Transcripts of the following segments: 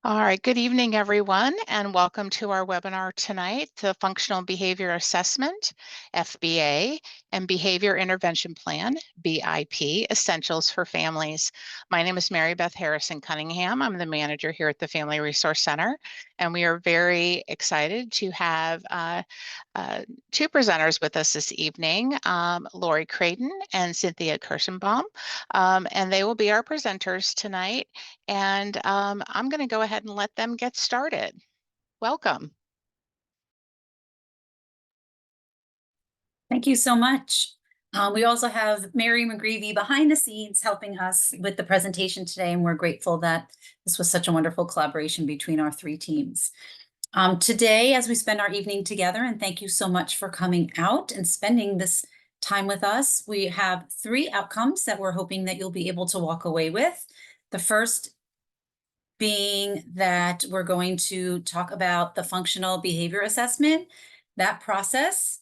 All right, good evening, everyone, and welcome to our webinar tonight, the Functional Behavior Assessment, FBA, and Behavior Intervention Plan, BIP Essentials for Families. My name is Mary Beth Harrison Cunningham. I'm the manager here at the Family Resource Center, and we are very excited to have two presenters with us this evening, Lori Creighton and Cynthia Kirschenbaum, and they will be our presenters tonight. And I'm going to go ahead and let them get started. Welcome. Thank you so much. We also have Mary McGreevy behind the scenes helping us with the presentation today, and we're grateful that this was such a wonderful collaboration between our three teams. Today, as we spend our evening together, and thank you so much for coming out and spending this time with us, we have three outcomes that we're hoping that you'll be able to walk away with. The first being that we're going to talk about the functional behavior assessment, that process,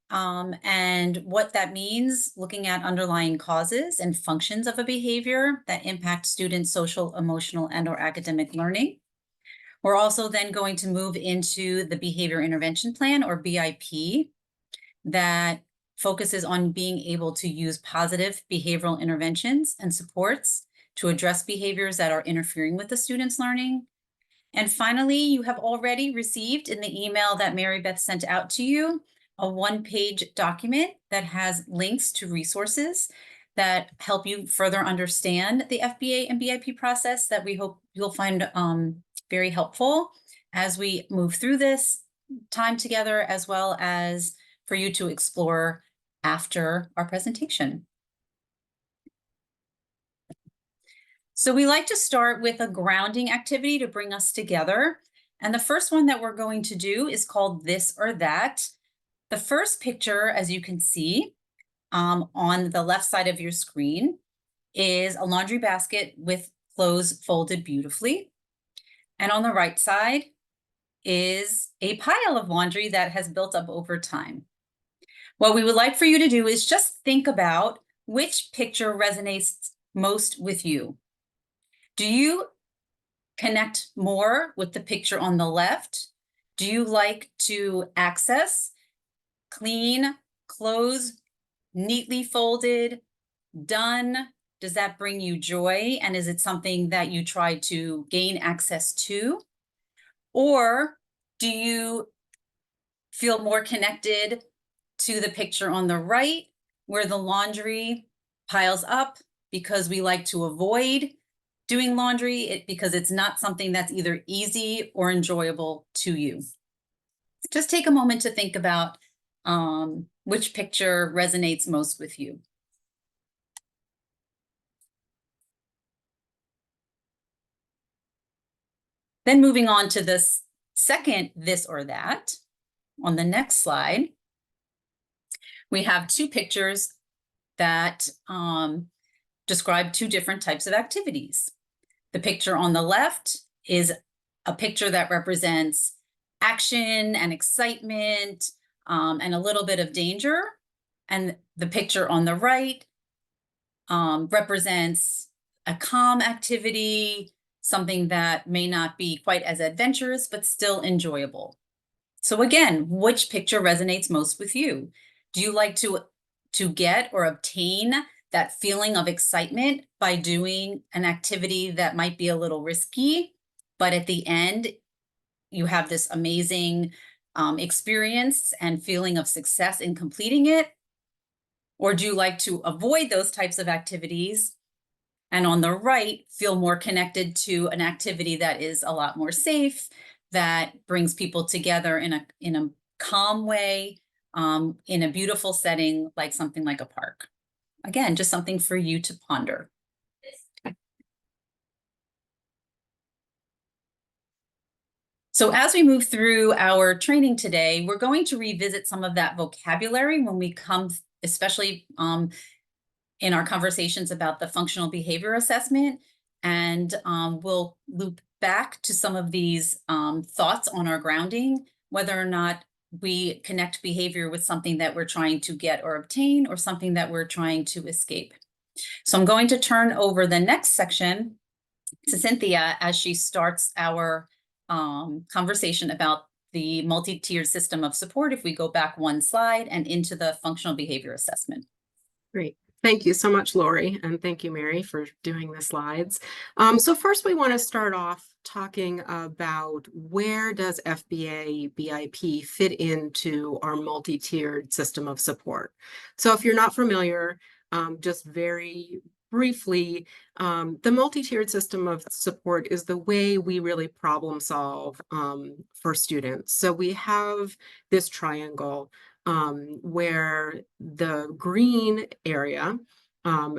and what that means, looking at underlying causes and functions of a behavior that impact students' social, emotional, and/or academic learning. We're also then going to move into the Behavior Intervention Plan, or BIP, that focuses on being able to use positive behavioral interventions and supports to address behaviors that are interfering with the student's learning. And finally, you have already received in the email that Mary Beth sent out to you a one-page document that has links to resources that help you further understand the FBA and BIP process that we hope you'll find very helpful as we move through this time together, as well as for you to explore after our presentation. So we like to start with a grounding activity to bring us together. And the first one that we're going to do is called This or That. The first picture, as you can see on the left side of your screen, is a laundry basket with clothes folded beautifully. And on the right side is a pile of laundry that has built up over time. What we would like for you to do is just think about which picture resonates most with you. Do you connect more with the picture on the left? Do you like to access clean clothes, neatly folded, done? Does that bring you joy? And is it something that you try to gain access to? Or do you feel more connected to the picture on the right, where the laundry piles up because we like to avoid doing laundry because it's not something that's either easy or enjoyable to you? Just take a moment to think about which picture resonates most with you. Then moving on to this second This or That, on the next slide, we have two pictures that describe two different types of activities. The picture on the left is a picture that represents action and excitement and a little bit of danger. And the picture on the right represents a calm activity, something that may not be quite as adventurous, but still enjoyable. So again, which picture resonates most with you? Do you like to get or obtain that feeling of excitement by doing an activity that might be a little risky, but at the end, you have this amazing experience and feeling of success in completing it? Or do you like to avoid those types of activities and on the right, feel more connected to an activity that is a lot more safe, that brings people together in a calm way, in a beautiful setting, like something like a park? Again, just something for you to ponder. So as we move through our training today, we're going to revisit some of that vocabulary when we come, especially in our conversations about the functional behavior assessment. And we'll loop back to some of these thoughts on our grounding, whether or not we connect behavior with something that we're trying to get or obtain, or something that we're trying to escape. So I'm going to turn over the next section to Cynthia as she starts our conversation about the multi-tiered system of support. If we go back one slide and into the functional behavior assessment. Great. Thank you so much, Lori, and thank you, Mary, for doing the slides. So first we want to start off talking about where does FBA BIP fit into our multi-tiered system of support. So if you're not familiar, just very briefly, the multi-tiered system of support is the way we really problem solve for students. So we have this triangle where the green area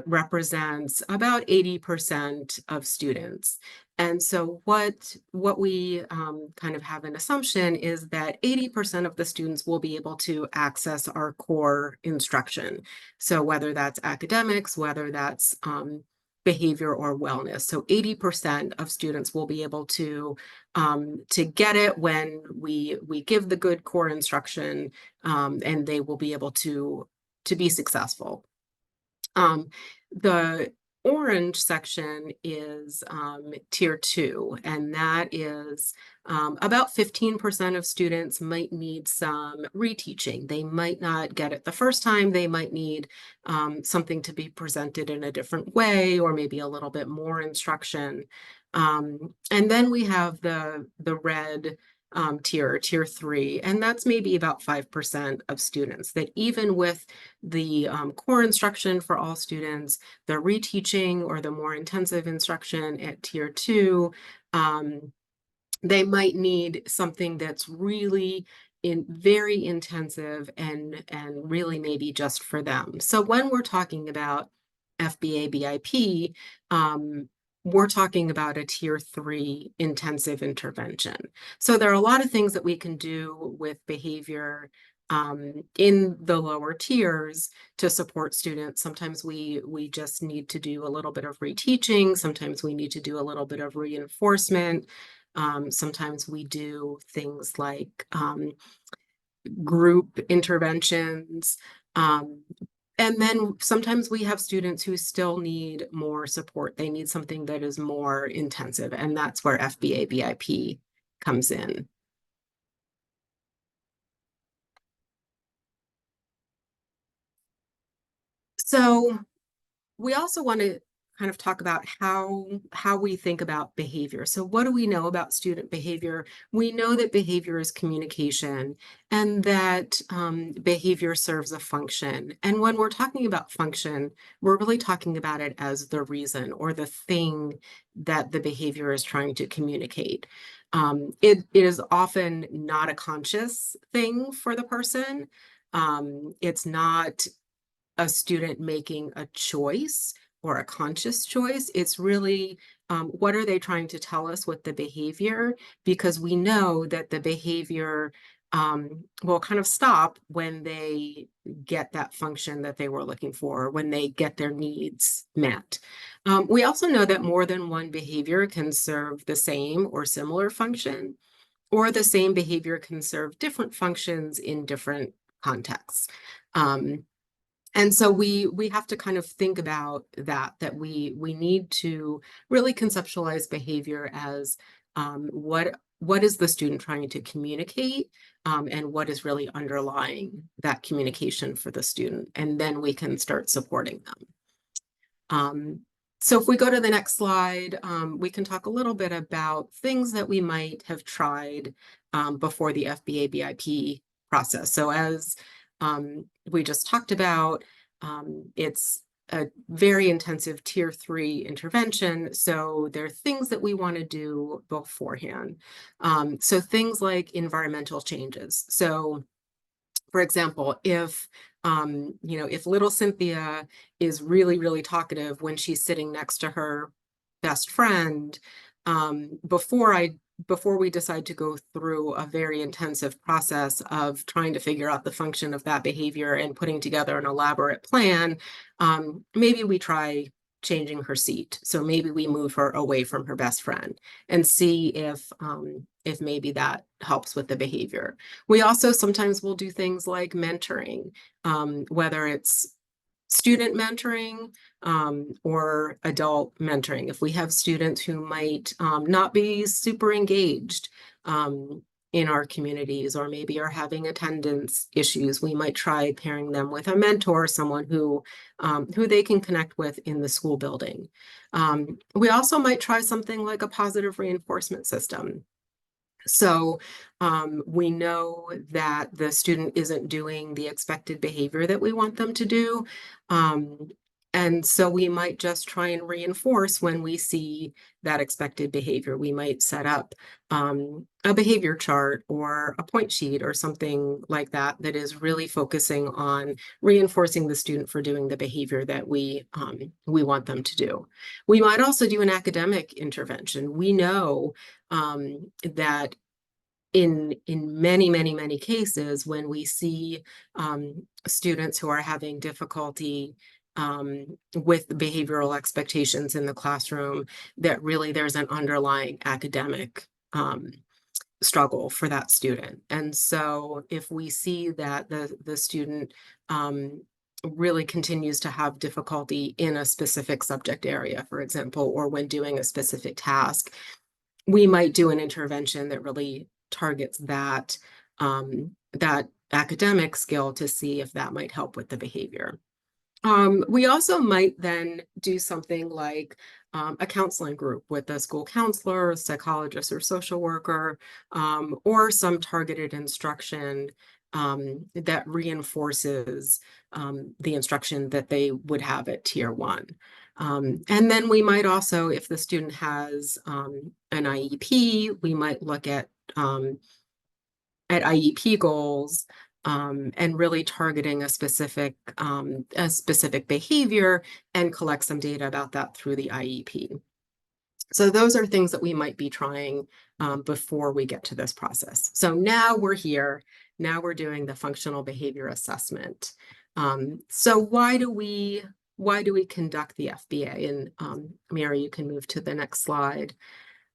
represents about 80% of students. And so what we kind of have an assumption is that 80% of the students will be able to access our core instruction. So whether that's academics, whether that's behavior or wellness. So 80% of students will be able to get it when we give the good core instruction, and they will be able to be successful. The orange section is tier 2, and that is about 15% of students might need some reteaching. They might not get it the first time. They might need something to be presented in a different way, or maybe a little bit more instruction. And then we have the red tier 3, and that's maybe about 5% of students that even with the core instruction for all students, the reteaching or the more intensive instruction at tier 2, they might need something that's really very intensive and really maybe just for them. So when we're talking about FBA BIP, we're talking about a tier 3 intensive intervention. So there are a lot of things that we can do with behavior in the lower tiers to support students. Sometimes we just need to do a little bit of reteaching. Sometimes we need to do a little bit of reinforcement. Sometimes we do things like group interventions. And then sometimes we have students who still need more support. They need something that is more intensive, and that's where FBA BIP comes in. So we also want to kind of talk about how we think about behavior. So what do we know about student behavior? We know that behavior is communication, and that behavior serves a function. And when we're talking about function, we're really talking about it as the reason or the thing that the behavior is trying to communicate. It is often not a conscious thing for the person. It's not a student making a choice or a conscious choice. It's really what are they trying to tell us with the behavior? Because we know that the behavior will kind of stop when they get that function that they were looking for, when they get their needs met. We also know that more than one behavior can serve the same or similar function, or the same behavior can serve different functions in different contexts. And so we have to kind of think about that we need to really conceptualize behavior as what is the student trying to communicate, and what is really underlying that communication for the student, and then we can start supporting them. So if we go to the next slide, we can talk a little bit about things that we might have tried before the FBA BIP process. So as we just talked about, it's a very intensive tier 3 intervention. So there are things that we want to do beforehand. So things like environmental changes. So for example, if if little Cynthia is really, really talkative when she's sitting next to her best friend, before we decide to go through a very intensive process of trying to figure out the function of that behavior and putting together an elaborate plan, maybe we try changing her seat. So maybe we move her away from her best friend and see if maybe that helps with the behavior. We also sometimes will do things like mentoring, whether it's student mentoring or adult mentoring. If we have students who might not be super engaged in our communities, or maybe are having attendance issues, we might try pairing them with a mentor, someone who they can connect with in the school building. We also might try something like a positive reinforcement system. So we know that the student isn't doing the expected behavior that we want them to do. And so we might just try and reinforce when we see that expected behavior. We might set up a behavior chart or a point sheet or something like that that is really focusing on reinforcing the student for doing the behavior that we want them to do. We might also do an academic intervention. We know that in many cases, when we see students who are having difficulty with behavioral expectations in the classroom, that really there's an underlying academic struggle for that student. And so if we see that the student really continues to have difficulty in a specific subject area, for example, or when doing a specific task, we might do an intervention that really targets that that academic skill to see if that might help with the behavior. We also might then do something like a counseling group with a school counselor, a psychologist, or social worker, or some targeted instruction that reinforces the instruction that they would have at Tier 1. And then we might also, if the student has an IEP, we might look at IEP goals and really targeting a specific behavior and collect some data about that through the IEP. So those are things that we might be trying before we get to this process. So now we're here. Now we're doing the functional behavior assessment. So why do we conduct the FBA? And Mary, you can move to the next slide.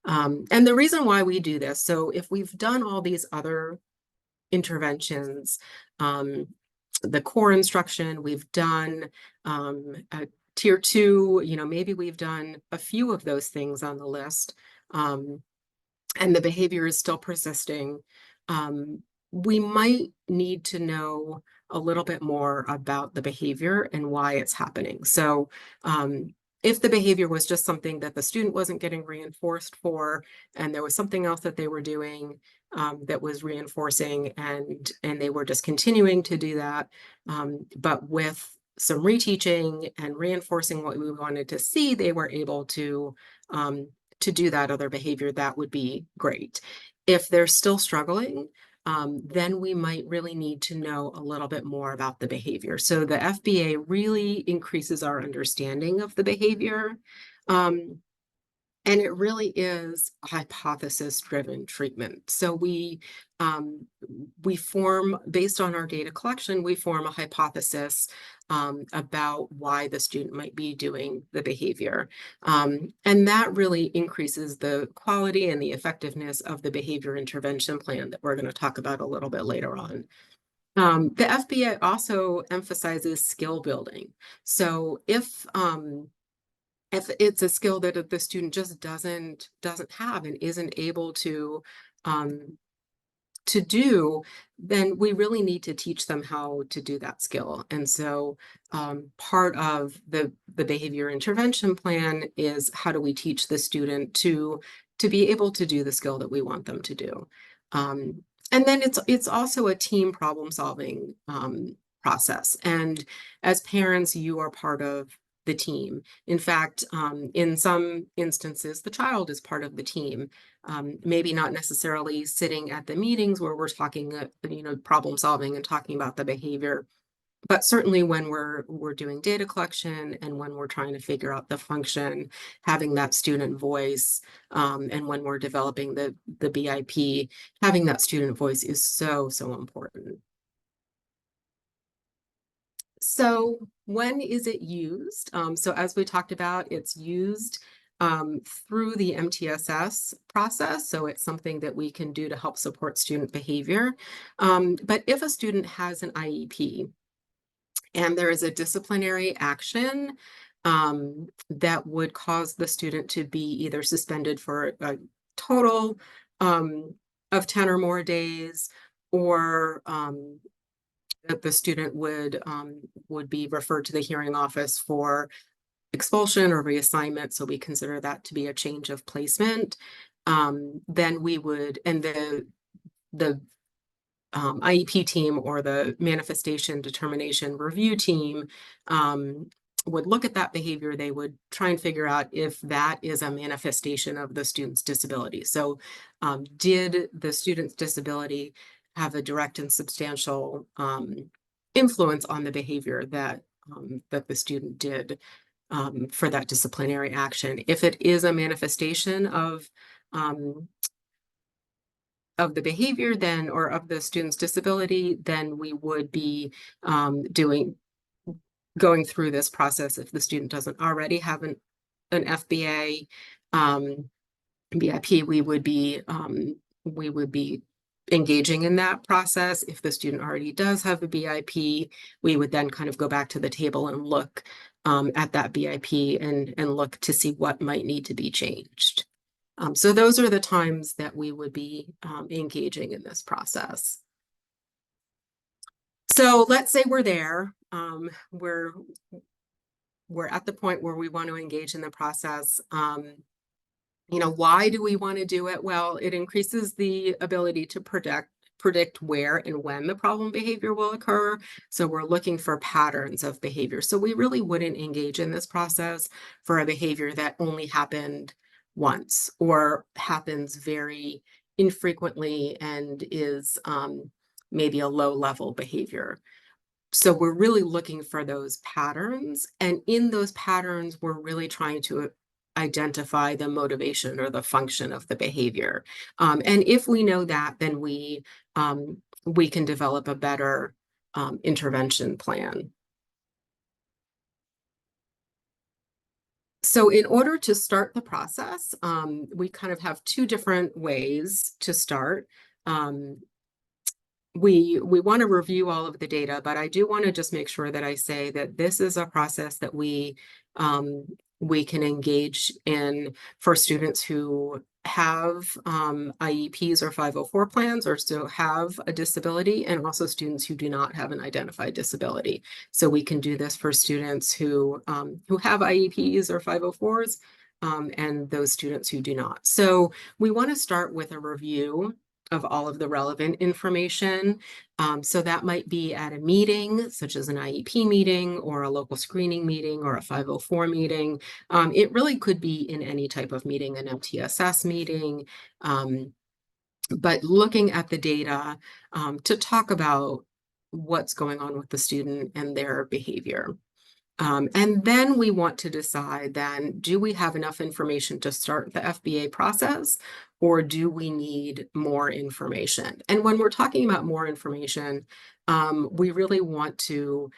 And the reason why we do this, so if we've done all these other interventions, the core instruction, we've done Tier 2, maybe we've done a few of those things on the list, and the behavior is still persisting, we might need to know a little bit more about the behavior and why it's happening. So if the behavior was just something that the student wasn't getting reinforced for, and there was something else that they were doing that was reinforcing, and they were just continuing to do that, but with some reteaching and reinforcing what we wanted to see, they were able to do that other behavior, that would be great. If they're still struggling, then we might really need to know a little bit more about the behavior. So the FBA really increases our understanding of the behavior. And it really is a hypothesis-driven treatment. So we form, based on our data collection, we form a hypothesis about why the student might be doing the behavior. And that really increases the quality and the effectiveness of the behavior intervention plan that we're going to talk about a little bit later on. The FBA also emphasizes skill building. So if it's a skill that the student just doesn't have and isn't able to do, then we really need to teach them how to do that skill. And so part of the behavior intervention plan is how do we teach the student to be able to do the skill that we want them to do. And then it's also a team problem solving process. And as parents, you are part of the team. In fact, in some instances, the child is part of the team. Maybe not necessarily sitting at the meetings where we're talking, problem solving and talking about the behavior, but certainly when we're doing data collection and when we're trying to figure out the function, having that student voice, and when we're developing the BIP, having that student voice is so important. So when is it used? So as we talked about, it's used through the MTSS process. So it's something that we can do to help support student behavior. But if a student has an IEP, and there is a disciplinary action that would cause the student to be either suspended for a total of 10 or more days, or that the student would be referred to the hearing office for expulsion or reassignment. So we consider that to be a change of placement. Then we would, and the IEP team or the manifestation determination review team would look at that behavior. They would try and figure out if that is a manifestation of the student's disability. So did the student's disability have a direct and substantial influence on the behavior that that the student did for that disciplinary action? If it is a manifestation of the behavior, then, or of the student's disability, then we would be going through this process. If the student doesn't already have an FBA BIP, we would be engaging in that process. If the student already does have a BIP, we would then kind of go back to the table and look at that BIP and look to see what might need to be changed. So those are the times that we would be engaging in this process. So let's say we're there. We're at the point where we want to engage in the process. You know, why do we want to do it? Well, it increases the ability to predict where and when the problem behavior will occur. So we're looking for patterns of behavior. So we really wouldn't engage in this process for a behavior that only happened once or happens very infrequently and is maybe a low-level behavior. So we're really looking for those patterns, and in those patterns, we're really trying to identify the motivation or the function of the behavior. And if we know that, then we can develop a better intervention plan. So in order to start the process, we kind of have two different ways to start. We want to review all of the data, but I do want to just make sure that I say that this is a process that we can engage in for students who have IEPs or 504 plans, or still have a disability, and also students who do not have an identified disability. So we can do this for students who have IEPs or 504s, and those students who do not. So we want to start with a review of all of the relevant information. So that might be at a meeting, such as an IEP meeting or a local screening meeting or a 504 meeting. It really could be in any type of meeting, an MTSS meeting, but looking at the data to talk about what's going on with the student and their behavior. And then we want to decide then, do we have enough information to start the FBA process, or do we need more information? And when we're talking about more information, we really want to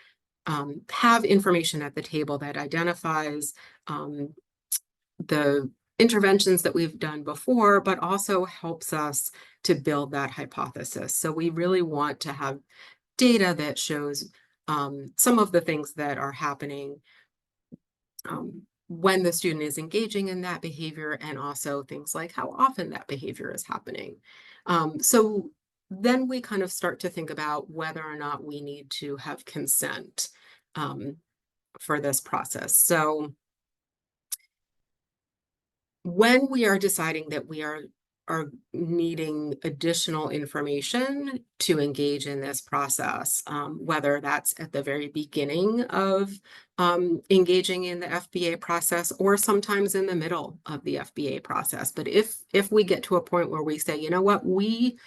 have information at the table that identifies the interventions that we've done before, but also helps us to build that hypothesis. So we really want to have data that shows some of the things that are happening when the student is engaging in that behavior, and also things like how often that behavior is happening. So then we kind of start to think about whether or not we need to have consent for this process. So when we are deciding that we are needing additional information to engage in this process, whether that's at the very beginning of engaging in the FBA process, or sometimes in the middle of the FBA process. But if we get to a point where we say, you know what, we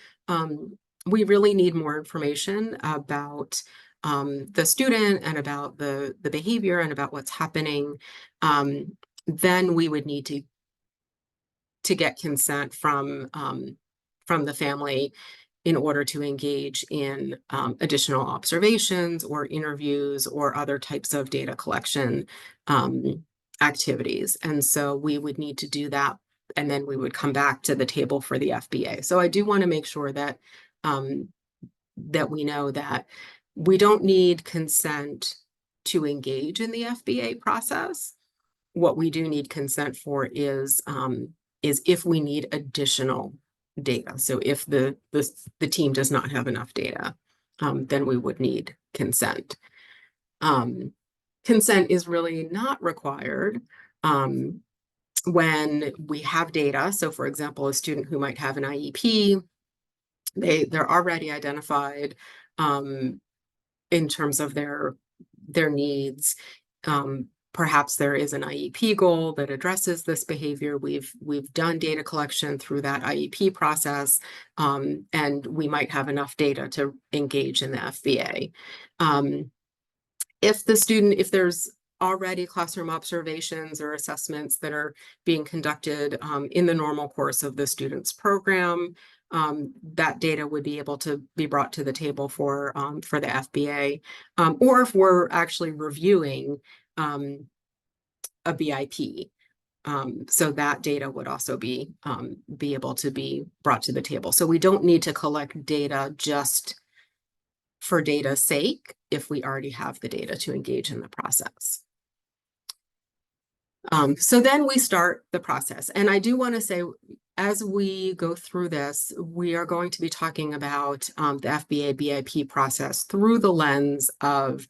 really need more information about the student and about the behavior and about what's happening, then we would need to get consent from the family in order to engage in additional observations or interviews or other types of data collection activities. And so we would need to do that, and then we would come back to the table for the FBA. So I do want to make sure that that we know that We don't need consent to engage in the FBA process. What we do need consent for is if we need additional data. So if the team does not have enough data, then we would need consent. Consent is really not required when we have data. So for example, a student who might have an IEP, they're already identified in terms of their needs. Perhaps there is an IEP goal that addresses this behavior. We've done data collection through that IEP process, and we might have enough data to engage in the FBA. If there's already classroom observations or assessments that are being conducted in the normal course of the student's program, that data would be able to be brought to the table for the FBA, or if we're actually reviewing a BIP. So that data would also be able to be brought to the table. So we don't need to collect data just for data's sake if we already have the data to engage in the process. So then we start the process. And I do want to say, as we go through this, we are going to be talking about the FBA BIP process through the lens of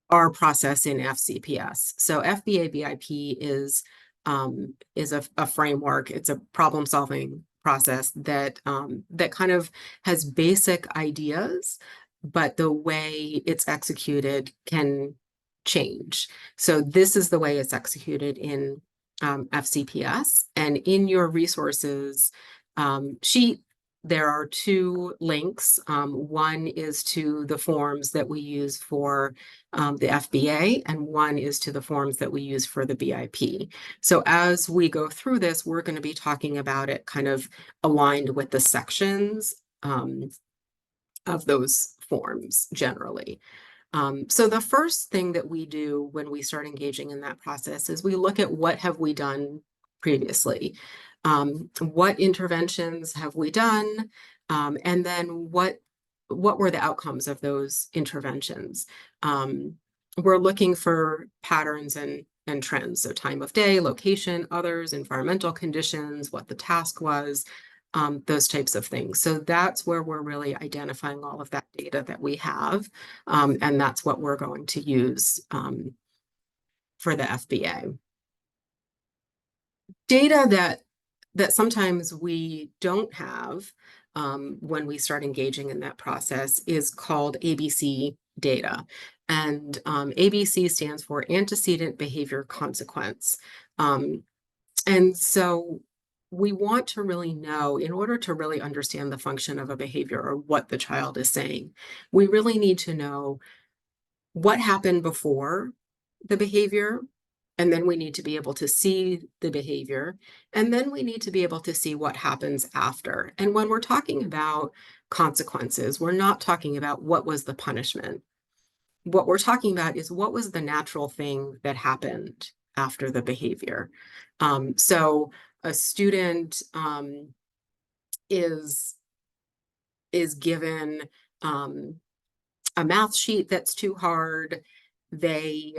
our process in FCPS. So FBA BIP is a framework. It's a problem-solving process that that kind of has basic ideas, but the way it's executed can change. So this is the way it's executed in FCPS, and in your resources sheet, there are two links. One is to the forms that we use for the FBA, and one is to the forms that we use for the BIP. So as we go through this, we're going to be talking about it kind of aligned with the sections of those forms generally. So the first thing that we do when we start engaging in that process is we look at what have we done previously. What interventions have we done? And then what were the outcomes of those interventions? We're looking for patterns and trends. So time of day, location, others, environmental conditions, what the task was, those types of things. So that's where we're really identifying all of that data that we have. And that's what we're going to use for the FBA. Data that sometimes we don't have when we start engaging in that process is called ABC data. And ABC stands for antecedent behavior consequence. And so we want to really know, in order to really understand the function of a behavior or what the child is saying, we really need to know what happened before the behavior, and then we need to be able to see the behavior, and then we need to be able to see what happens after. And when we're talking about consequences, we're not talking about what was the punishment. What we're talking about is what was the natural thing that happened after the behavior. So a student is given a math sheet that's too hard. They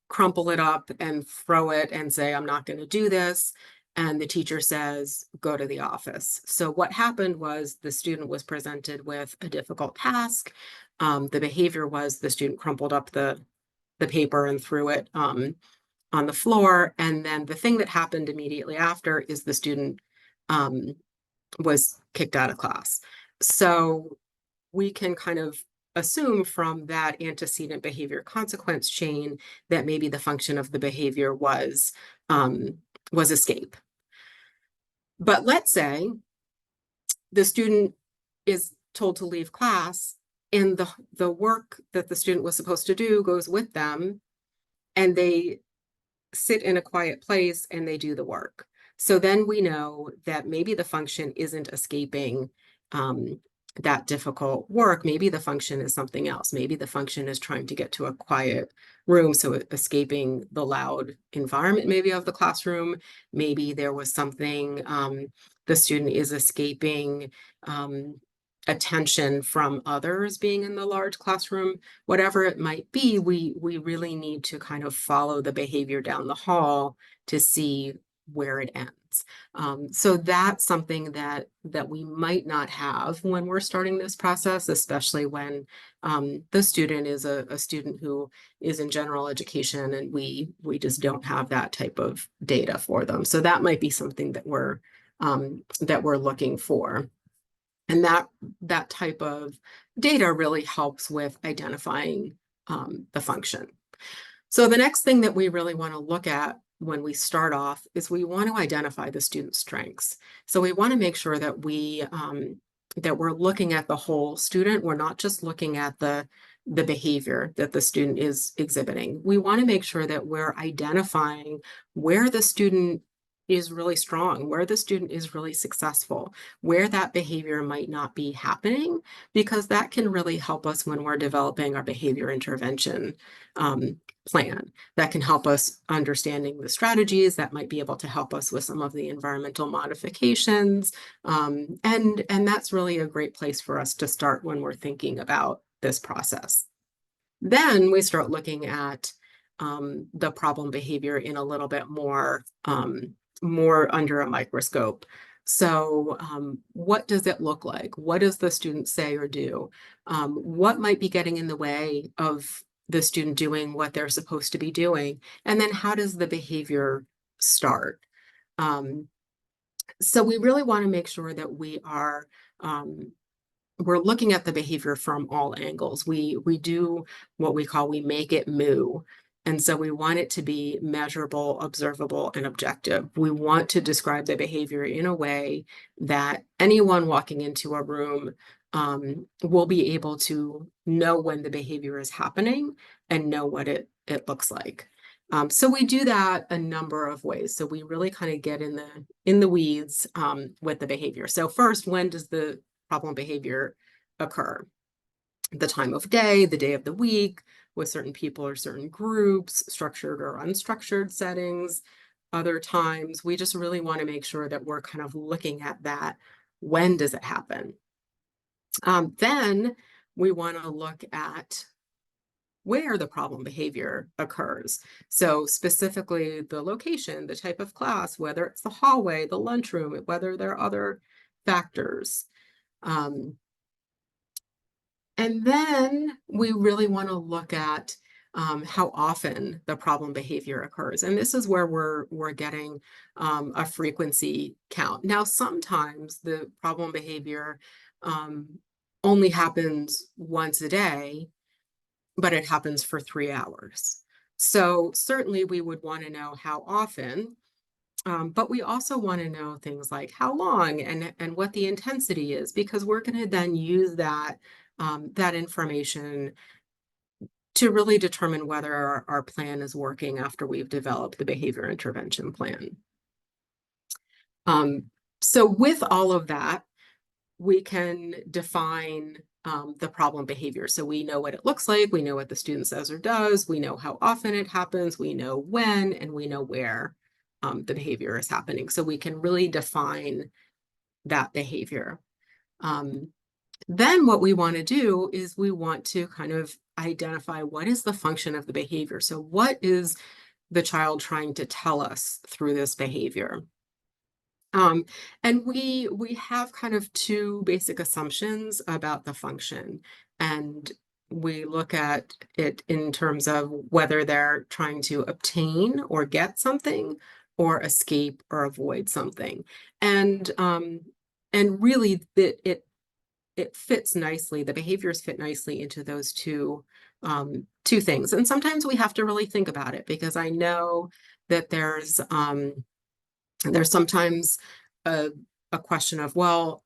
crumple it up and throw it and say, I'm not going to do this. And the teacher says, go to the office. So what happened was the student was presented with a difficult task. The behavior was the student crumpled up the paper and threw it on the floor. And then the thing that happened immediately after is the student was kicked out of class. So we can kind of assume from that antecedent behavior consequence chain that maybe the function of the behavior was escape. But let's say the student is told to leave class, and the work that the student was supposed to do goes with them, and they sit in a quiet place and they do the work. So then we know that maybe the function isn't escaping that difficult work. Maybe the function is something else. Maybe the function is trying to get to a quiet room, so escaping the loud environment maybe of the classroom. Maybe there was something the student is escaping attention from others being in the large classroom, whatever it might be, we really need to kind of follow the behavior down the hall to see where it ends. So that's something that we might not have when we're starting this process, especially when the student is a student who is in general education, and we just don't have that type of data for them. So that might be something that we're looking for. And that type of data really helps with identifying the function. So the next thing that we really want to look at when we start off is we want to identify the student's strengths. So we want to make sure that that we're looking at the whole student. We're not just looking at the behavior that the student is exhibiting. We want to make sure that we're identifying where the student is really strong, where the student is really successful, where that behavior might not be happening, because that can really help us when we're developing our behavior intervention plan. That can help us understanding the strategies that might be able to help us with some of the environmental modifications. And that's really a great place for us to start when we're thinking about this process. Then we start looking at the problem behavior in a little bit more under a microscope. So what does it look like? What does the student say or do? What might be getting in the way of the student doing what they're supposed to be doing? And then how does the behavior start? So we really want to make sure that we are we're looking at the behavior from all angles. We do what we make it moo. And so we want it to be measurable, observable, and objective. We want to describe the behavior in a way that anyone walking into a room will be able to know when the behavior is happening and know what it looks like. So we do that a number of ways. So we really kind of get in the weeds with the behavior. So first, when does the problem behavior occur? The time of day, the day of the week, with certain people or certain groups, structured or unstructured settings, other times. We just really want to make sure that we're kind of looking at that. When does it happen? Then we want to look at where the problem behavior occurs. So specifically the location, the type of class, whether it's the hallway, the lunchroom, whether there are other factors. And then we really want to look at how often the problem behavior occurs. And this is where we're getting a frequency count. Now, sometimes the problem behavior only happens once a day, but it happens for 3 hours. So certainly we would want to know how often, but we also want to know things like how long and what the intensity is, because we're going to then use that information to really determine whether our plan is working after we've developed the behavior intervention plan. So with all of that, we can define the problem behavior. So we know what it looks like, we know what the student says or does, we know how often it happens, we know when, and we know where the behavior is happening. So we can really define that behavior. Then what we want to do is we want to kind of identify what is the function of the behavior. So what is the child trying to tell us through this behavior? And we have kind of two basic assumptions about the function, and we look at it in terms of whether they're trying to obtain or get something, or escape or avoid something. And really it fits nicely, the behaviors fit nicely into those two things. And sometimes we have to really think about it, because I know that there's sometimes a question of, well,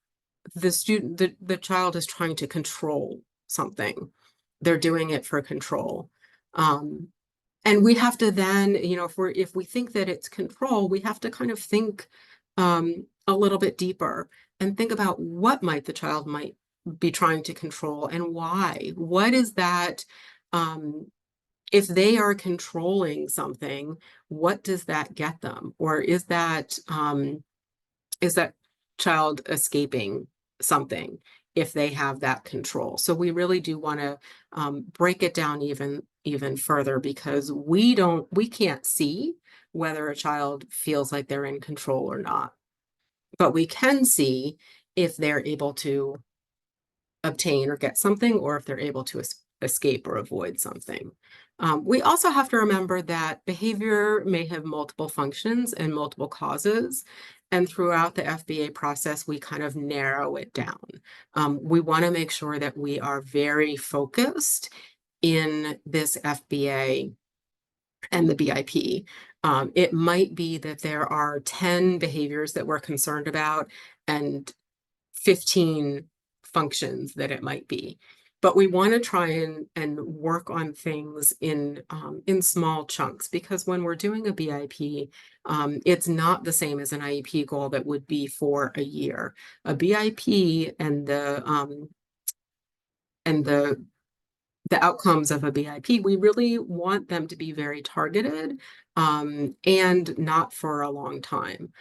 the child is trying to control something. They're doing it for control. And we have to then, if we think that it's control, we have to kind of think a little bit deeper and think about what might the child might be trying to control and why. What is that? If they are controlling something, what does that get them? Or is that child escaping something? if they have that control. So we really do want to break it down even further, because we can't see whether a child feels like they're in control or not. But we can see if they're able to obtain or get something, or if they're able to escape or avoid something. We also have to remember that behavior may have multiple functions and multiple causes. And throughout the FBA process, we kind of narrow it down. We want to make sure that we are very focused in this FBA and the BIP. It might be that there are 10 behaviors that we're concerned about and 15 functions that it might be. But we want to try and work on things in small chunks, because when we're doing a BIP, it's not the same as an IEP goal that would be for a year. A BIP and the outcomes of a BIP, we really want them to be very targeted and not for a long time.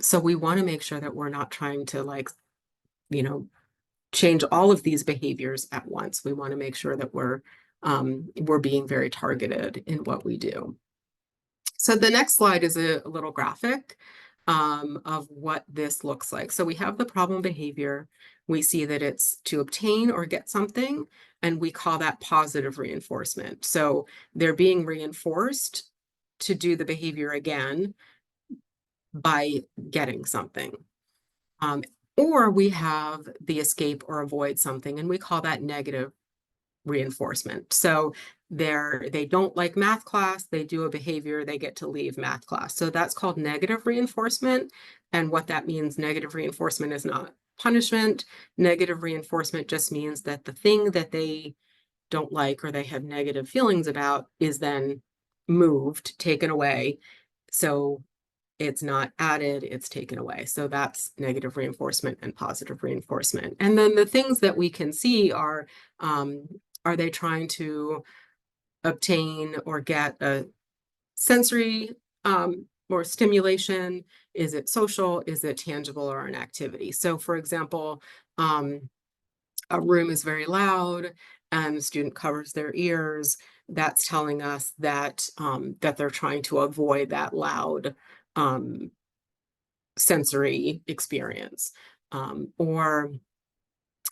So we want to make sure that we're not trying to, like, change all of these behaviors at once. We want to make sure that we're being very targeted in what we do. So the next slide is a little graphic of what this looks like. So we have the problem behavior. We see that it's to obtain or get something, and we call that positive reinforcement. So they're being reinforced to do the behavior again by getting something. Or we have the escape or avoid something, and we call that negative reinforcement. So they don't like math class, they do a behavior, they get to leave math class. So that's called negative reinforcement. And what that means, negative reinforcement is not punishment. Negative reinforcement just means that the thing that they don't like or they have negative feelings about is then moved, taken away. So it's not added, it's taken away. So that's negative reinforcement and positive reinforcement. And then the things that we can see are they trying to obtain or get a sensory or stimulation? Is it social? Is it tangible or an activity? So for example, a room is very loud and the student covers their ears. That's telling us that that they're trying to avoid that loud sensory experience. Or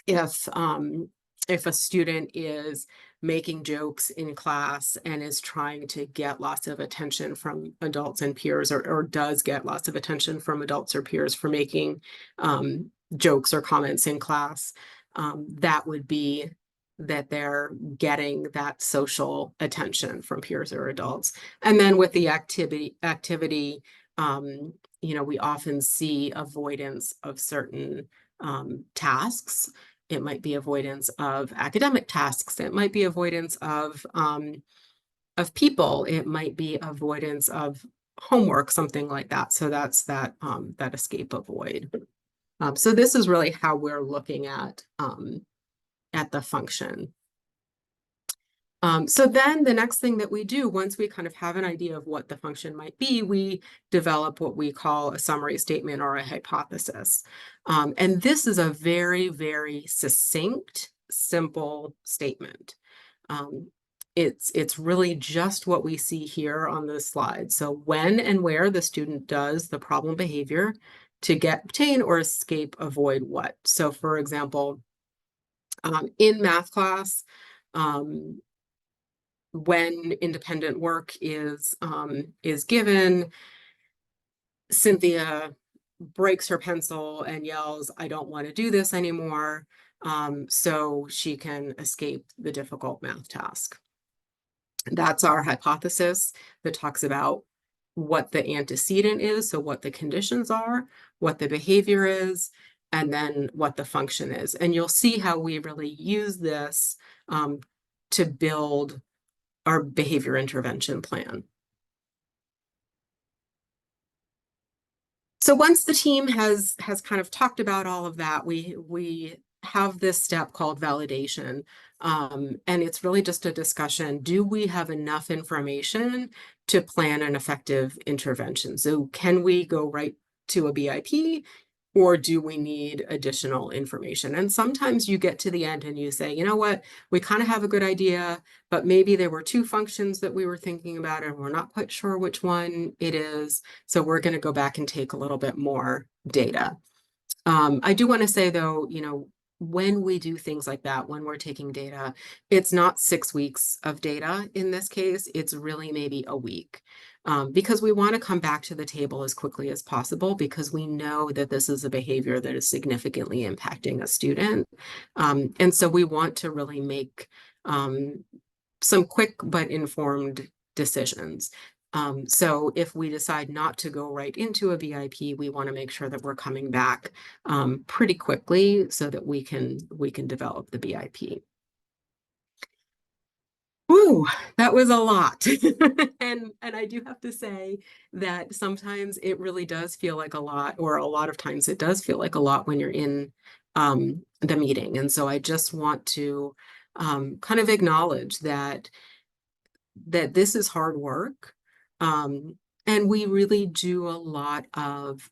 if a student is making jokes in class and is trying to get lots of attention from adults and peers, or does get lots of attention from adults or peers for making jokes or comments in class, that would be that they're getting that social attention from peers or adults. And then with the activity, we often see avoidance of certain tasks. It might be avoidance of academic tasks. It might be avoidance of people. It might be avoidance of homework, something like that. So that's that escape avoid. So this is really how we're looking at the function. So then the next thing that we do, once we kind of have an idea of what the function might be, we develop what we call a summary statement or a hypothesis. And this is a very, very succinct, simple statement. It's really just what we see here on this slide. So when and where the student does the problem behavior to get, obtain, or escape, avoid what. So for example, in math class, when independent work is given, Cynthia breaks her pencil and yells, "I don't want to do this anymore," so she can escape the difficult math task. That's our hypothesis that talks about what the antecedent is, so what the conditions are, what the behavior is, and then what the function is. And you'll see how we really use this to build our behavior intervention plan. So once the team has kind of talked about all of that, we have this step called validation. And it's really just a discussion. Do we have enough information to plan an effective intervention? So can we go right to a BIP? Or do we need additional information? And sometimes you get to the end and you say, you know what, we kind of have a good idea, but maybe there were two functions that we were thinking about and we're not quite sure which one it is. So we're going to go back and take a little bit more data. I do want to say though, when we do things like that, when we're taking data, it's not 6 weeks of data in this case, it's really maybe a week. Because we want to come back to the table as quickly as possible because we know that this is a behavior that is significantly impacting a student. And so we want to really make some quick but informed decisions. So if we decide not to go right into a BIP, we want to make sure that we're coming back pretty quickly so that we can develop the BIP. Ooh, that was a lot. And I do have to say that sometimes it really does feel like a lot, or a lot of times it does feel like a lot when you're in the meeting. And so I just want to kind of acknowledge that this is hard work. And we really do a lot of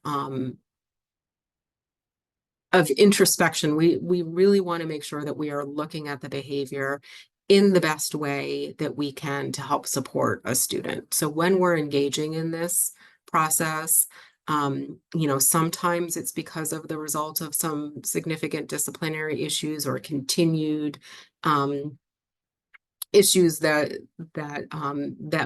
introspection. We really want to make sure that we are looking at the behavior in the best way that we can to help support a student. So when we're engaging in this process, sometimes it's because of the result of some significant disciplinary issues or continued issues that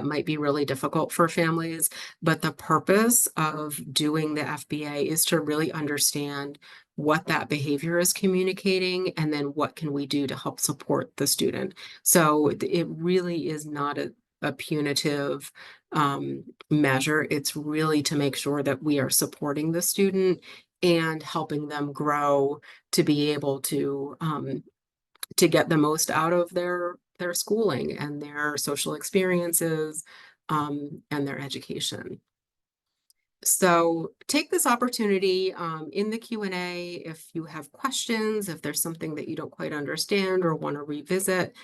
might be really difficult for families. But the purpose of doing the FBA is to really understand what that behavior is communicating, and then what can we do to help support the student. So it really is not a punitive measure. It's really to make sure that we are supporting the student and helping them grow to be able to get the most out of their schooling and their social experiences and their education. So take this opportunity in the Q&A if you have questions, if there's something that you don't quite understand or want to revisit.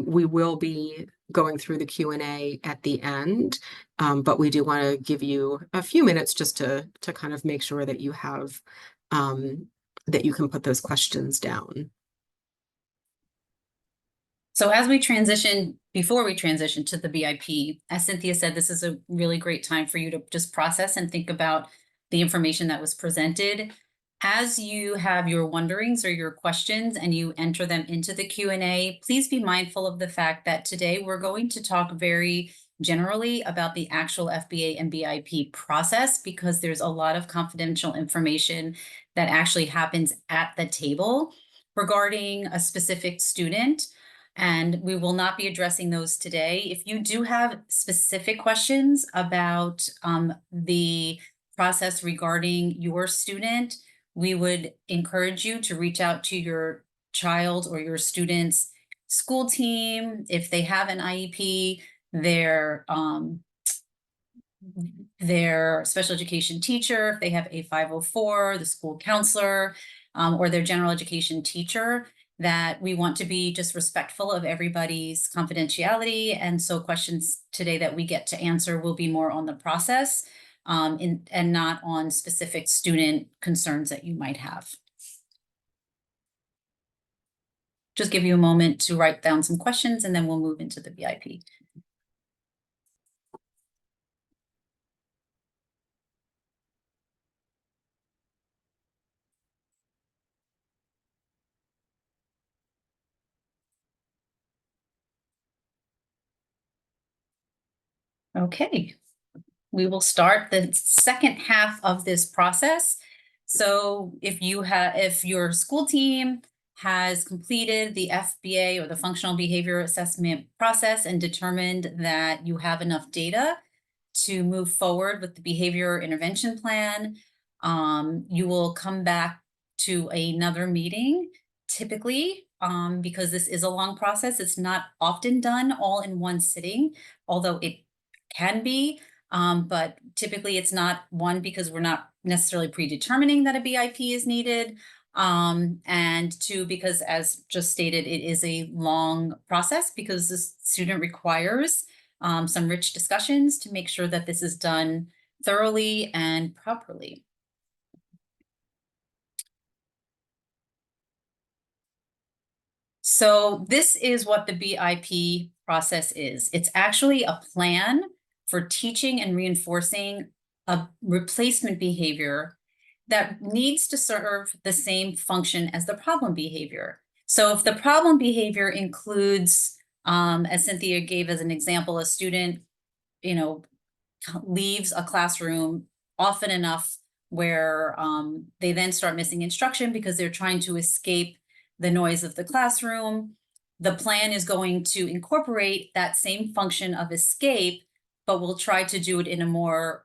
We will be going through the Q&A at the end, but we do want to give you a few minutes just to kind of make sure that you have that you can put those questions down. So before we transition to the BIP, as Cynthia said, this is a really great time for you to just process and think about the information that was presented. As you have your wonderings or your questions and you enter them into the Q&A, please be mindful of the fact that today we're going to talk very generally about the actual FBA and BIP process, because there's a lot of confidential information that actually happens at the table regarding a specific student. And we will not be addressing those today. If you do have specific questions about the process regarding your student, we would encourage you to reach out to your child or your student's school team. If they have an IEP, their special education teacher, if they have a 504, the school counselor, or their general education teacher, that we want to be just respectful of everybody's confidentiality. And so questions today that we get to answer will be more on the process and not on specific student concerns that you might have. Just give you a moment to write down some questions and then we'll move into the BIP. Okay, we will start the second half of this process. So if your school team has completed the FBA or the functional behavior assessment process and determined that you have enough data to move forward with the behavior intervention plan, you will come back to another meeting, typically, because this is a long process. It's not often done all in one sitting, although it can be, but typically it's not, one, because we're not necessarily predetermining that a BIP is needed, and two, because as just stated, it is a long process because the student requires some rich discussions to make sure that this is done thoroughly and properly. So this is what the BIP process is. It's actually a plan for teaching and reinforcing a replacement behavior that needs to serve the same function as the problem behavior. So if the problem behavior includes, as Cynthia gave as an example, a student, leaves a classroom often enough where they then start missing instruction because they're trying to escape the noise of the classroom. The plan is going to incorporate that same function of escape, but we'll try to do it in a more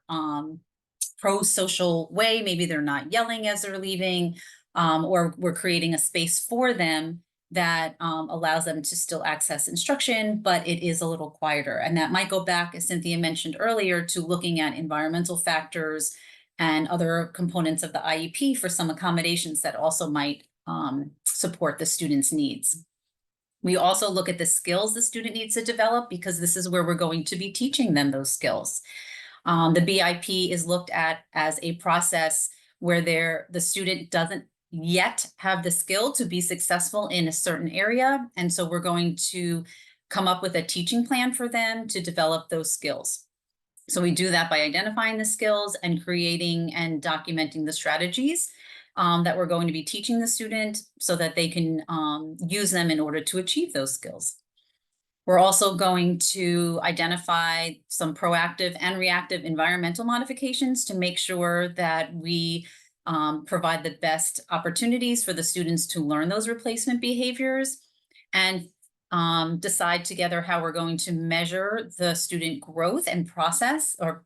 pro-social way. Maybe they're not yelling as they're leaving, or we're creating a space for them that allows them to still access instruction, but it is a little quieter. And that might go back, as Cynthia mentioned earlier, to looking at environmental factors and other components of the IEP for some accommodations that also might support the student's needs. We also look at the skills the student needs to develop, because this is where we're going to be teaching them those skills. The BIP is looked at as a process where the student doesn't yet have the skill to be successful in a certain area. And so we're going to come up with a teaching plan for them to develop those skills. So we do that by identifying the skills and creating and documenting the strategies that we're going to be teaching the student so that they can use them in order to achieve those skills. We're also going to identify some proactive and reactive environmental modifications to make sure that we provide the best opportunities for the students to learn those replacement behaviors, and decide together how we're going to measure the student growth and progress, for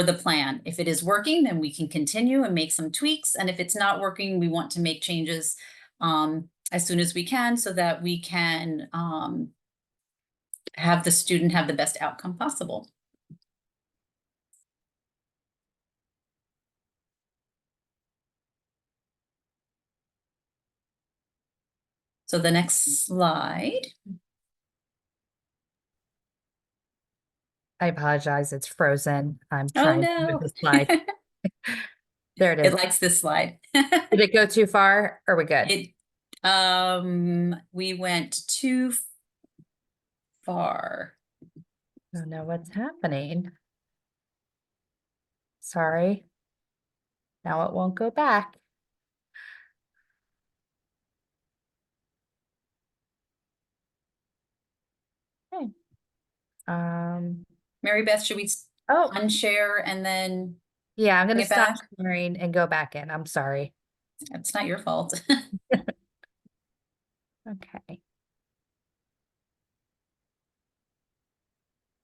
the plan. If it is working, then we can continue and make some tweaks. And if it's not working, we want to make changes as soon as we can so that we can have the student have the best outcome possible. So the next slide. I apologize, it's frozen. I'm Oh, trying to no. move the slide. There it It is. likes this slide. Did it go too far? Are we good? We went too far. I don't know what's happening. Sorry. Now it won't go back. Okay. Mary Beth, should we Oh, unshare and then yeah, I'm bring gonna it stop back? sharing and go back in. I'm sorry. It's not your fault. Okay.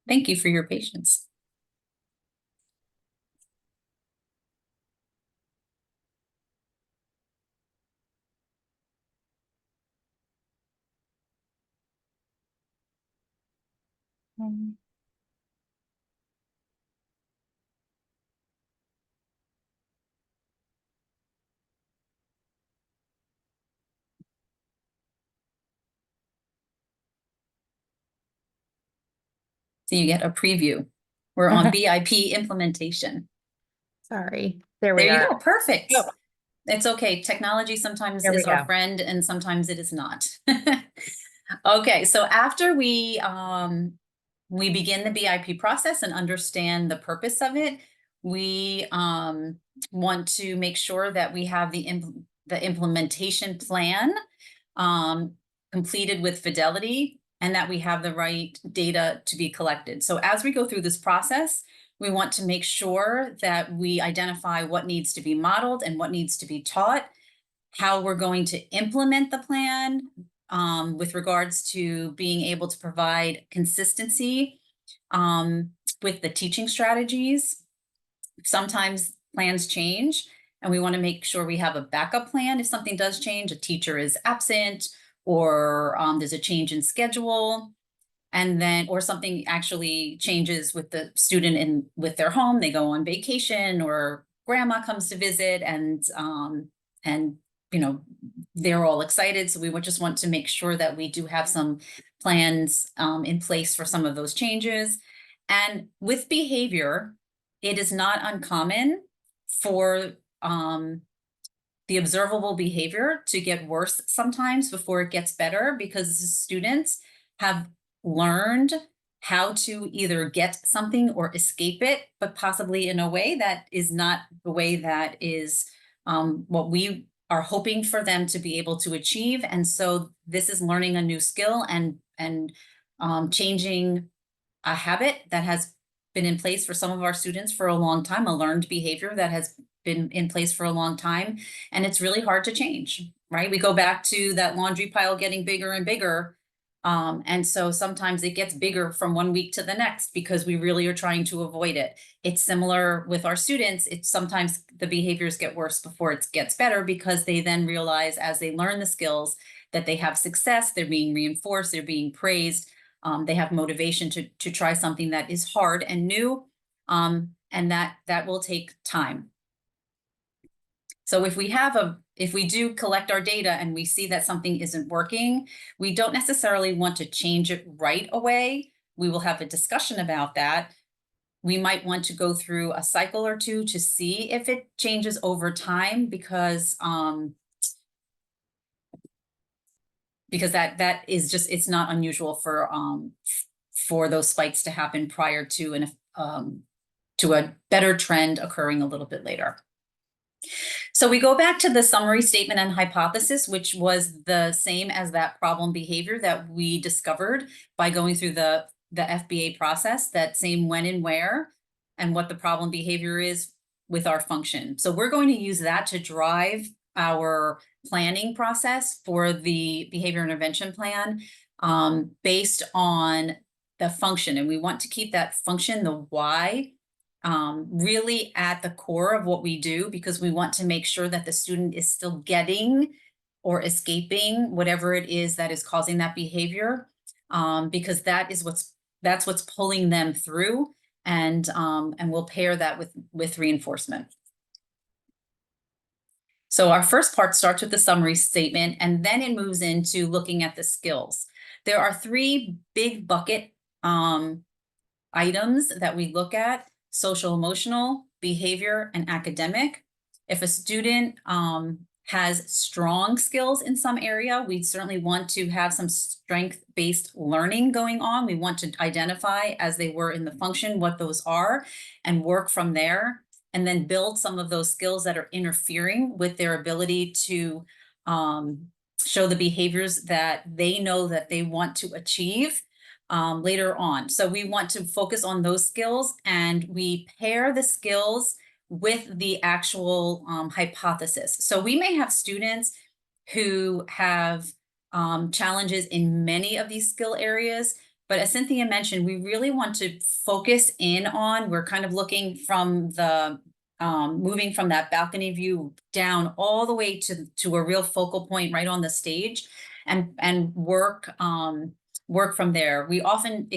Thank you for your patience. So you get a preview. We're on BIP implementation. Sorry. There we There you are. go. Perfect. Yep. It's okay. Technology sometimes There we is our go. friend and sometimes it is not. Okay, so after we begin the BIP process and understand the purpose of it, we want to make sure that we have the implementation plan completed with fidelity and that we have the right data to be collected. So as we go through this process, we want to make sure that we identify what needs to be modeled and what needs to be taught, how we're going to implement the plan with regards to being able to provide consistency with the teaching strategies. Sometimes plans change and we want to make sure we have a backup plan if something does change, a teacher is absent, or there's a change in schedule, and then, or something actually changes with the student with their home, they go on vacation or grandma comes to visit, and they're all excited. So we would just want to make sure that we do have some plans in place for some of those changes. And with behavior, it is not uncommon for the observable behavior to get worse sometimes before it gets better, because the students have learned how to either get something or escape it, but possibly in a way that is not the way that is what we are hoping for them to be able to achieve. And so this is learning a new skill and changing a habit that has been in place for some of our students for a long time, a learned behavior that has been in place for a long time. And it's really hard to change, right? We go back to that laundry pile getting bigger and bigger. And so sometimes it gets bigger from one week to the next because we really are trying to avoid it. It's similar with our students. It's sometimes the behaviors get worse before it gets better, because they then realize as they learn the skills that they have success, they're being reinforced, they're being praised. They have motivation to try something that is hard and new, and that will take time. So if we do collect our data and we see that something isn't working, we don't necessarily want to change it right away. We will have a discussion about that. We might want to go through a cycle or two to see if it changes over time, because that is just, it's not unusual for those spikes to happen prior to to a better trend occurring a little bit later. So we go back to the summary statement and hypothesis, which was the same as that problem behavior that we discovered by going through the FBA process, that same when and where and what the problem behavior is with our function. So we're going to use that to drive our planning process for the behavior intervention plan based on the function. And we want to keep that function, the why, really at the core of what we do, because we want to make sure that the student is still getting or escaping whatever it is that is causing that behavior, because that's what's pulling them through, and we'll pair that with reinforcement. So our first part starts with the summary statement, and then it moves into looking at the skills. There are 3 big bucket items that we look at: social emotional, behavior, and academic. If a student has strong skills in some area, we certainly want to have some strength-based learning going on. We want to identify, as they were in the function, what those are and work from there, and then build some of those skills that are interfering with their ability to show the behaviors that they know that they want to achieve later on. So we want to focus on those skills, and we pair the skills with the actual hypothesis. So we may have students who have challenges in many of these skill areas, but as Cynthia mentioned, we really want to focus in on, we're kind of looking from the moving from that balcony view down all the way to a real focal point right on the stage, and work from there. We often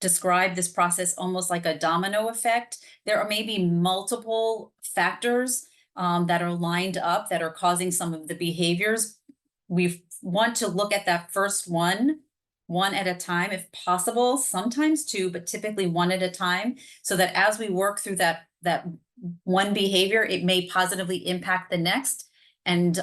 describe this process almost like a domino effect. There are maybe multiple factors that are lined up that are causing some of the behaviors. We want to look at that first one at a time, if possible, sometimes 2, but typically 1 at a time, so that as we work through that one behavior, it may positively impact the next, and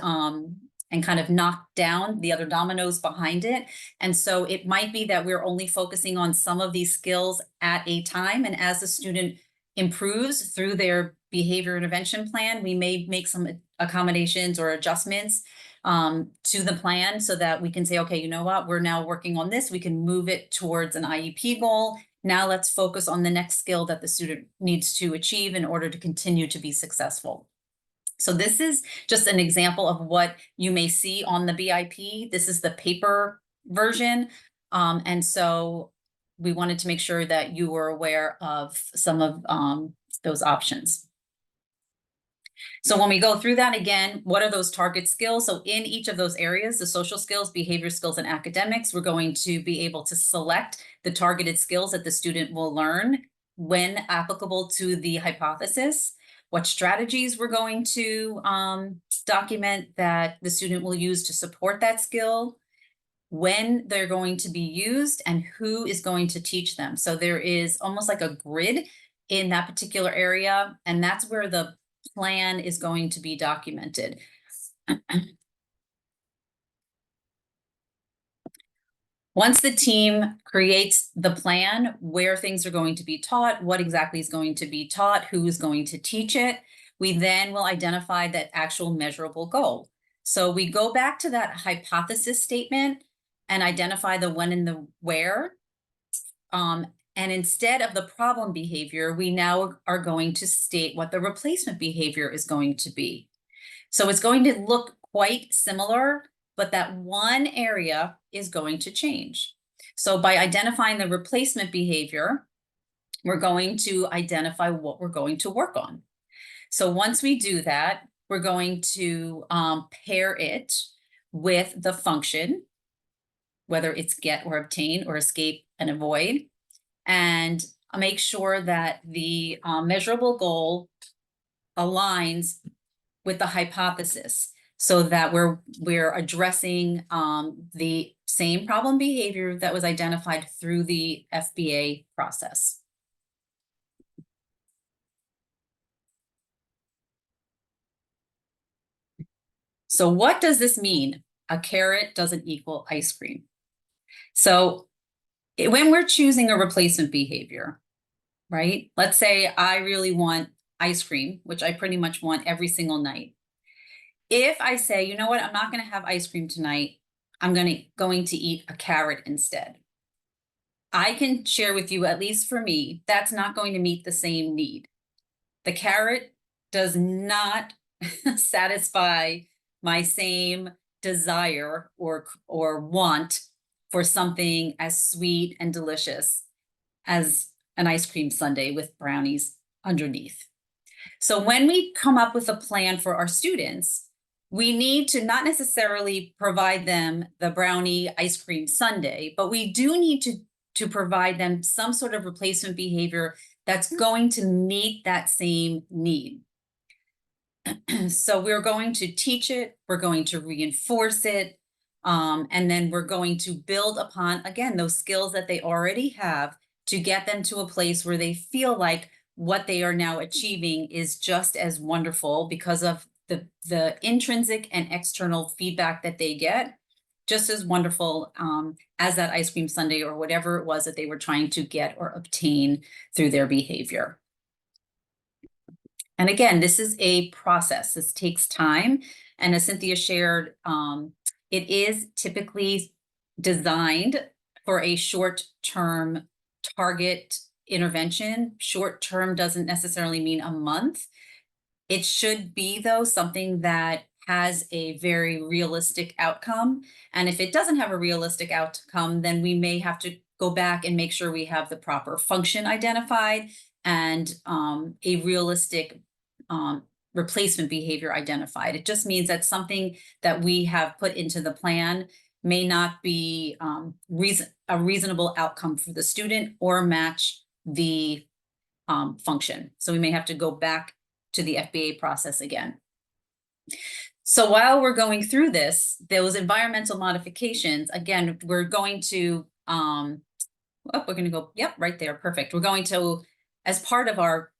kind of knock down the other dominoes behind it. And so it might be that we're only focusing on some of these skills at a time. And as the student improves through their behavior intervention plan, we may make some accommodations or adjustments to the plan, so that we can say, okay, you know what, we're now working on this. We can move it towards an IEP goal. Now let's focus on the next skill that the student needs to achieve in order to continue to be successful. So this is just an example of what you may see on the BIP. This is the paper version. And so we wanted to make sure that you were aware of some of those options. So when we go through that again, what are those target skills? So in each of those areas, the social skills, behavior skills, and academics, we're going to be able to select the targeted skills that the student will learn when applicable to the hypothesis, what strategies we're going to document that the student will use to support that skill, when they're going to be used, and who is going to teach them. So there is almost like a grid in that particular area, and that's where the plan is going to be documented. Once the team creates the plan, where things are going to be taught, what exactly is going to be taught, who is going to teach it, we then will identify that actual measurable goal. So we go back to that hypothesis statement and identify the when and the where. And instead of the problem behavior, we now are going to state what the replacement behavior is going to be. So it's going to look quite similar, but that one area is going to change. So by identifying the replacement behavior, we're going to identify what we're going to work on. So once we do that, we're going to pair it with the function, whether it's get or obtain or escape and avoid, and make sure that the measurable goal aligns with the hypothesis, so that we're addressing the same problem behavior that was identified through the FBA process. So what does this mean? A carrot doesn't equal ice cream. So when we're choosing a replacement behavior, right? Let's say I really want ice cream, which I pretty much want every single night. If I say, you know what, I'm not going to have ice cream tonight, I'm going to eat a carrot instead. I can share with you, at least for me, that's not going to meet the same need. The carrot does not satisfy my same desire or want for something as sweet and delicious as an ice cream sundae with brownies underneath. So when we come up with a plan for our students, we need to not necessarily provide them the brownie ice cream sundae, but we do need to provide them some sort of replacement behavior that's going to meet that same need. So we're going to teach it, we're going to reinforce it, and then we're going to build upon, again, those skills that they already have to get them to a place where they feel like what they are now achieving is just as wonderful because of the intrinsic and external feedback that they get, just as wonderful as that ice cream sundae or whatever it was that they were trying to get or obtain through their behavior. And again, this is a process. This takes time. And as Cynthia shared, it is typically designed for a short-term target intervention. Short-term doesn't necessarily mean a month. It should be, though, something that has a very realistic outcome. And if it doesn't have a realistic outcome, then we may have to go back and make sure we have the proper function identified and a realistic replacement behavior identified. It just means that something that we have put into the plan may not be a reasonable outcome for the student or match the function. So we may have to go back to the FBA process again. So while we're going through this, those environmental modifications, again, we're going to, we're going to go, yep, right there, perfect. We're going to, as part of our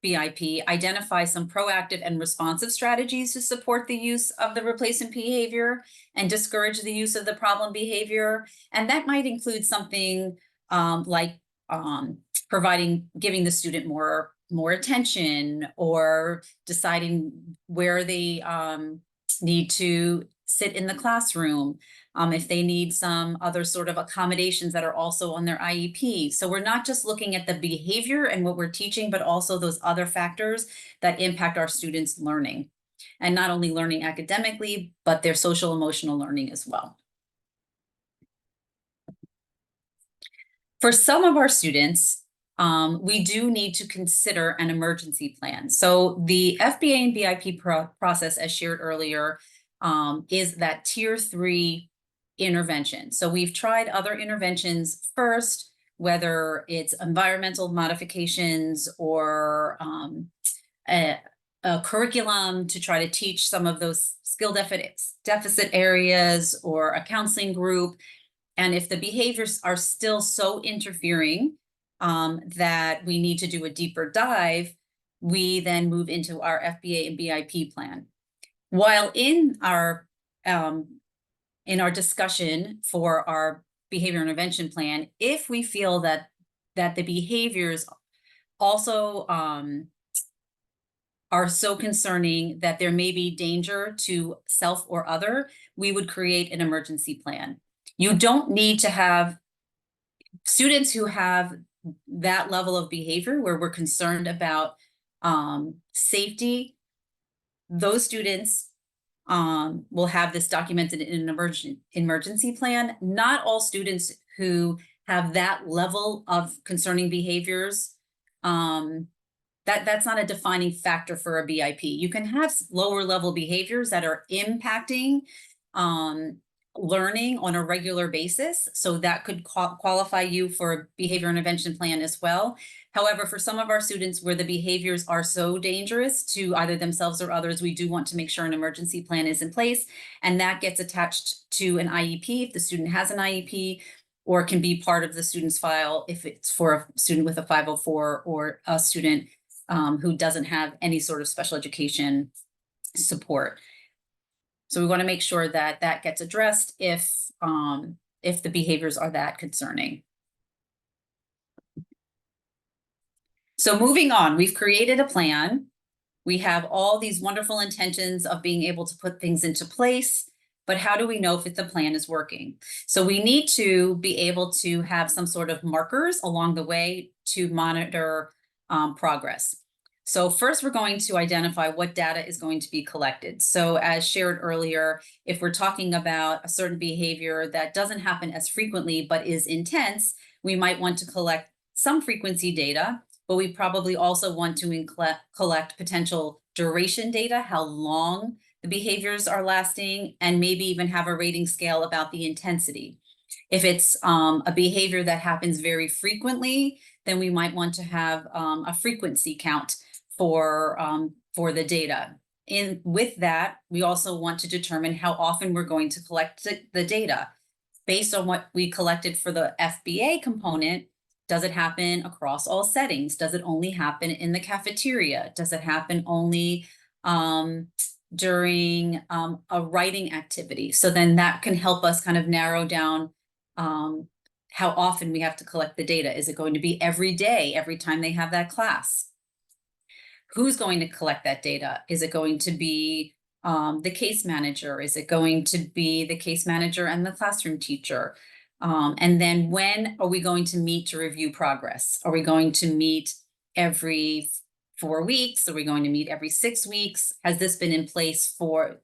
BIP, identify some proactive and responsive strategies to support the use of the replacement behavior and discourage the use of the problem behavior. And that might include something like giving the student more attention, or deciding where they need to sit in the classroom, if they need some other sort of accommodations that are also on their IEP. So we're not just looking at the behavior and what we're teaching, but also those other factors that impact our students' learning, and not only learning academically, but their social emotional learning as well. For some of our students, we do need to consider an emergency plan. So the FBA and BIP process, as shared earlier, is that tier 3 intervention. So we've tried other interventions first, whether it's environmental modifications or a curriculum to try to teach some of those skill deficit areas, or a counseling group. And if the behaviors are still so interfering that we need to do a deeper dive, we then move into our FBA and BIP plan. While in our discussion for our behavior intervention plan, if we feel that the behaviors also are so concerning that there may be danger to self or other, we would create an emergency plan. You don't need to have students who have that level of behavior where we're concerned about safety. Those students will have this documented in an emergency plan. Not all students who have that level of concerning behaviors, that's not a defining factor for a BIP. You can have lower level behaviors that are impacting learning on a regular basis. So that could qualify you for a behavior intervention plan as well. However, for some of our students where the behaviors are so dangerous to either themselves or others, we do want to make sure an emergency plan is in place, and that gets attached to an IEP if the student has an IEP, or can be part of the student's file if it's for a student with a 504 or a student who doesn't have any sort of special education support. So we want to make sure that that gets addressed if the behaviors are that concerning. So moving on, we've created a plan. We have all these wonderful intentions of being able to put things into place, but how do we know if the plan is working? So we need to be able to have some sort of markers along the way to monitor progress. So first, we're going to identify what data is going to be collected. So as shared earlier, if we're talking about a certain behavior that doesn't happen as frequently but is intense, we might want to collect some frequency data, but we probably also want to collect potential duration data, how long the behaviors are lasting, and maybe even have a rating scale about the intensity. If it's a behavior that happens very frequently, then we might want to have a frequency count for the data. With that, we also want to determine how often we're going to collect the data. Based on what we collected for the FBA component, does it happen across all settings? Does it only happen in the cafeteria? Does it happen only during a writing activity? So then that can help us kind of narrow down how often we have to collect the data. Is it going to be every day, every time they have that class? Who's going to collect that data? Is it going to be the case manager? Is it going to be the case manager and the classroom teacher? And then when are we going to meet to review progress? Are we going to meet every 4 weeks? Are we going to meet every 6 weeks? Has this been in place for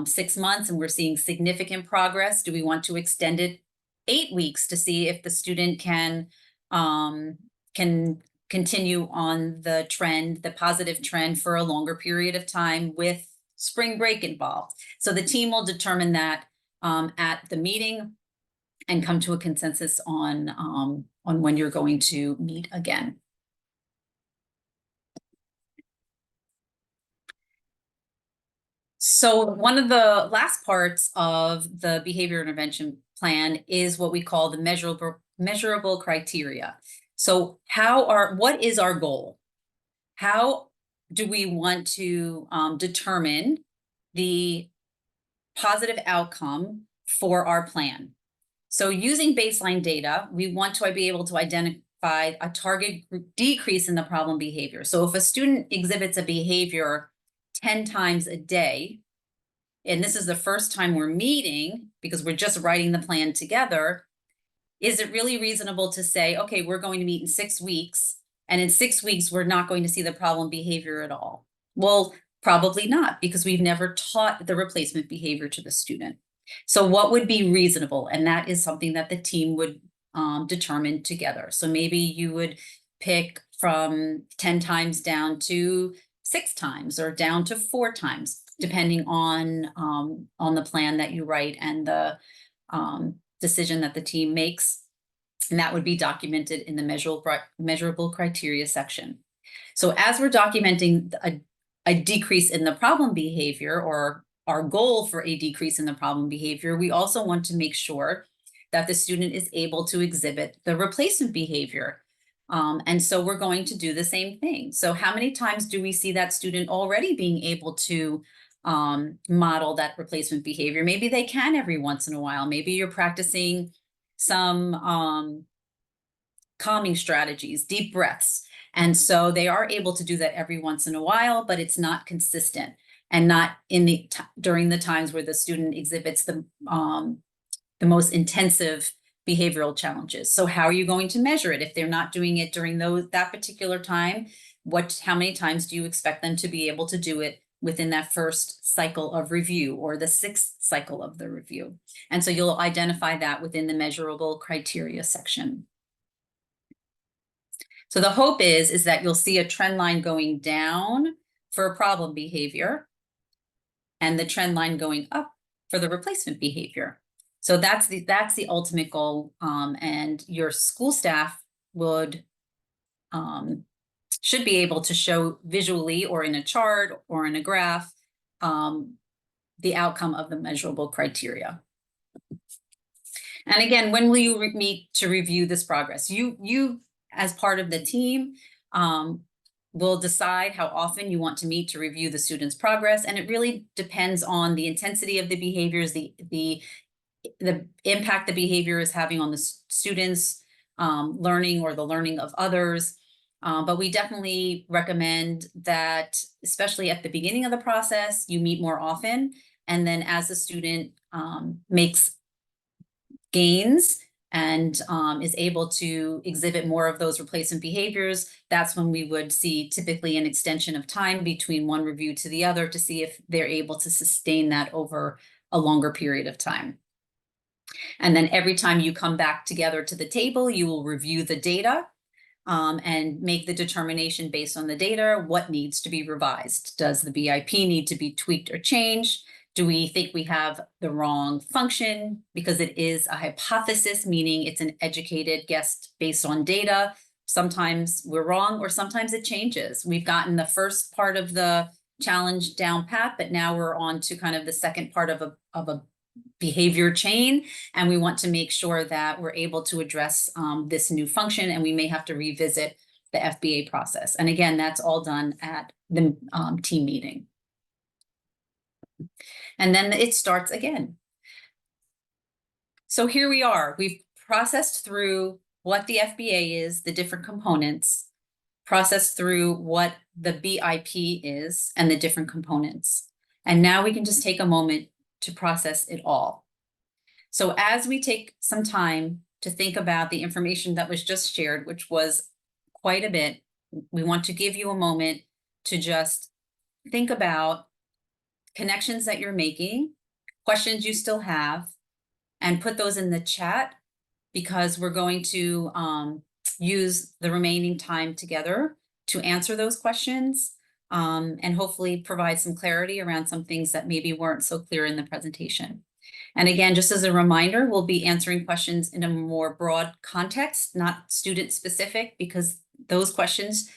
6 months and we're seeing significant progress? Do we want to extend it 8 weeks to see if the student can continue on the trend, the positive trend, for a longer period of time with spring break involved? So the team will determine that at the meeting and come to a consensus on when you're going to meet again. So one of the last parts of the behavior intervention plan is what we call the measurable criteria. So what is our goal? How do we want to determine the positive outcome for our plan? So using baseline data, we want to be able to identify a target decrease in the problem behavior. So if a student exhibits a behavior 10 times a day, and this is the first time we're meeting because we're just writing the plan together, is it really reasonable to say, okay, we're going to meet in 6 weeks, and in 6 weeks, we're not going to see the problem behavior at all? Well, probably not, because we've never taught the replacement behavior to the student. So what would be reasonable? And that is something that the team would determine together. So maybe you would pick from 10 times down to 6 times or down to 4 times, depending on the plan that you write and the decision that the team makes. And that would be documented in the measurable criteria section. So as we're documenting a decrease in the problem behavior, or our goal for a decrease in the problem behavior, we also want to make sure that the student is able to exhibit the replacement behavior. And so we're going to do the same thing. So how many times do we see that student already being able to model that replacement behavior? Maybe they can every once in a while. Maybe you're practicing some calming strategies, deep breaths. And so they are able to do that every once in a while, but it's not consistent and not in the during the times where the student exhibits the most intensive behavioral challenges. So how are you going to measure it if they're not doing it during that particular time? How many times do you expect them to be able to do it within that first cycle of review or the sixth cycle of the review? And so you'll identify that within the measurable criteria section. So the hope is that you'll see a trend line going down for problem behavior and the trend line going up for the replacement behavior. So that's the ultimate goal, and your school staff should be able to show visually or in a chart or in a graph the outcome of the measurable criteria. And again, when will you meet to review this progress? You as part of the team will decide how often you want to meet to review the student's progress, and it really depends on the intensity of the behaviors, the impact the behavior is having on the students' learning or the learning of others. But we definitely recommend that, especially at the beginning of the process, you meet more often. And then as the student makes gains and is able to exhibit more of those replacement behaviors, that's when we would see typically an extension of time between one review to the other to see if they're able to sustain that over a longer period of time. And then every time you come back together to the table, you will review the data and make the determination based on the data, what needs to be revised. Does the BIP need to be tweaked or changed? Do we think we have the wrong function? Because it is a hypothesis, meaning it's an educated guess based on data. Sometimes we're wrong, or sometimes it changes. We've gotten the first part of the challenge down pat, but now we're on to kind of the second part of a behavior chain, and we want to make sure that we're able to address this new function, and we may have to revisit the FBA process. And again, that's all done at the team meeting. And then it starts again. So here we are. We've processed through what the FBA is, the different components, processed through what the BIP is and the different components. And now we can just take a moment to process it all. So as we take some time to think about the information that was just shared, which was quite a bit, we want to give you a moment to just think about connections that you're making, questions you still have, and put those in the chat, because we're going to use the remaining time together to answer those questions and hopefully provide some clarity around some things that maybe weren't so clear in the presentation. And again, just as a reminder, we'll be answering questions in a more broad context, not student specific, because those questions,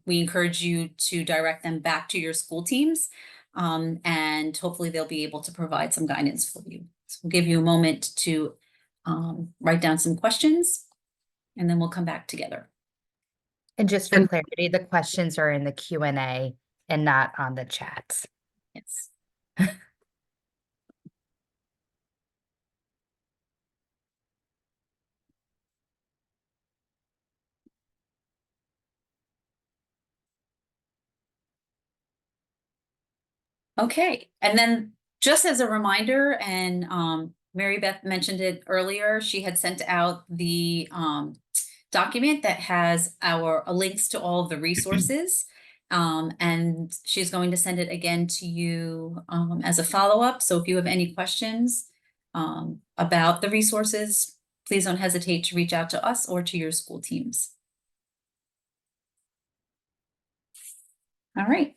we encourage you to direct them back to your school teams, and hopefully they'll be able to provide some guidance for you. So we'll give you a moment to write down some questions, and then we'll come back together. And just for clarity, the questions are in the Q&A and not on the chats. Yes. Okay, and then just as a reminder, and Mary Beth mentioned it earlier, she had sent out the document that has our links to all of the resources, and she's going to send it again to you as a follow-up. So if you have any questions about the resources, please don't hesitate to reach out to us or to your school teams. All right.